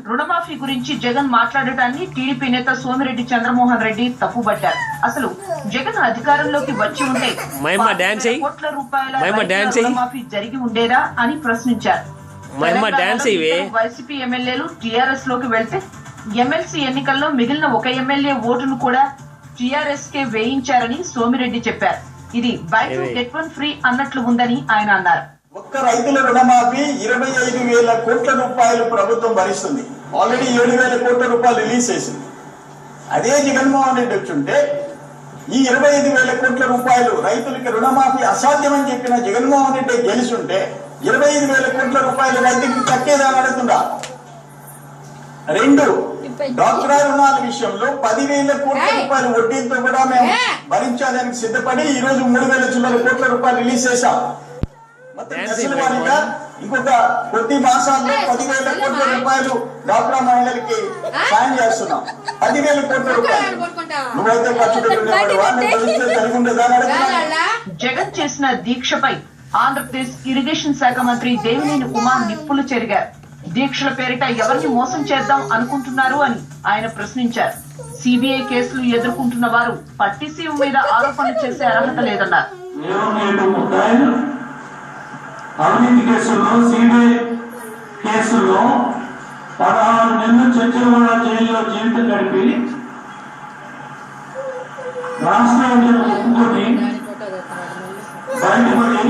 రుణమాఫీ గురించి జగన్ మాట్లాడటాన్ని టీడీపీ నేత సోమిరెడ్డి చంద్రమోహన్ రెడ్డి తప్పుపట్టారు. అసలు జగన్ అధికారంలోకి వచ్చి ఉంటే కోట్ల రూపాయల రుణమాఫీ జరిగి ఉండేదా అని ప్రశ్నించారు. వైసీపీ ఎమ్మెల్యేలు టీఆర్ఎస్ లోకి వెళ్తే ఎమ్మెల్సీ ఎన్నికల్లో మిగిలిన ఒక ఎమ్మెల్యే ఓటును కూడా టీఆర్ఎస్ కే వేయించారని సోమిరెడ్డి చెప్పారు. ఇది by to get one free అన్నట్లు ఉందని ఆయన అన్నారు. ఒక్క రైతుల రుణమాఫీ 25,000 కోట్ల రూపాయలు ప్రభుత్వం భరిస్తుంది. ఆల్రెడీ 7,000 కోట్ల రూపాయలు రిలీజ్ చేసింది. అదే జగన్మోహన్ రెడ్డి వచ్చుంటే ఈ 25,000 కోట్ల రూపాయలు రైతులకి రుణమాఫీ అసాధ్యమని చెప్పిన జగన్మోహన్ రెడ్డి గెలిచుంటే 25,000 కోట్ల రూపాయలు రైతులకి తక్కేదని అడుగుతుందా? 2, డాక్టరా రుణాల విషయంలో 10,000 కోట్ల రూపాయలు వడ్డీలతో కూడా మేము భరించడానికి సిద్ధపడి ఈ రోజు 3,000 చిల్లర కోట్ల రూపాయలు రిలీజ్ చేశాం. ఇంకొక కొద్ది మాసాల్లో 10,000 కోట్ల రూపాయలు డాక్టరా మహిళలకి సాయం చేస్తున్నాం. 10,000 కోట్ల రూపాయలు నువ్వైతే ఖర్చు జగన్ చేసిన దీక్షపై ఆంధ్రప్రదేశ్ ఇరిగేషన్ శాఖ మంత్రి దేవినేని ఉమా నిప్పులు చెరిగారు. దీక్షల పేరిట ఎవరిని మోసం చేద్దాం అనుకుంటున్నారు అని ఆయన ప్రశ్నించారు. సిబిఐ కేసులు ఎదుర్కొంటున్న వారు పట్టిసీమ మీద ఆరోపణలు చేసే అర్హత లేదన్నారు. అవినీతి కేసుల్లో సిబిఐ కేసుల్లో 16 నెలలు చర్చలవాడ జైల్లో జీవితం గడిపి రాష్ట్ర ఒప్పుకొని బయటపడి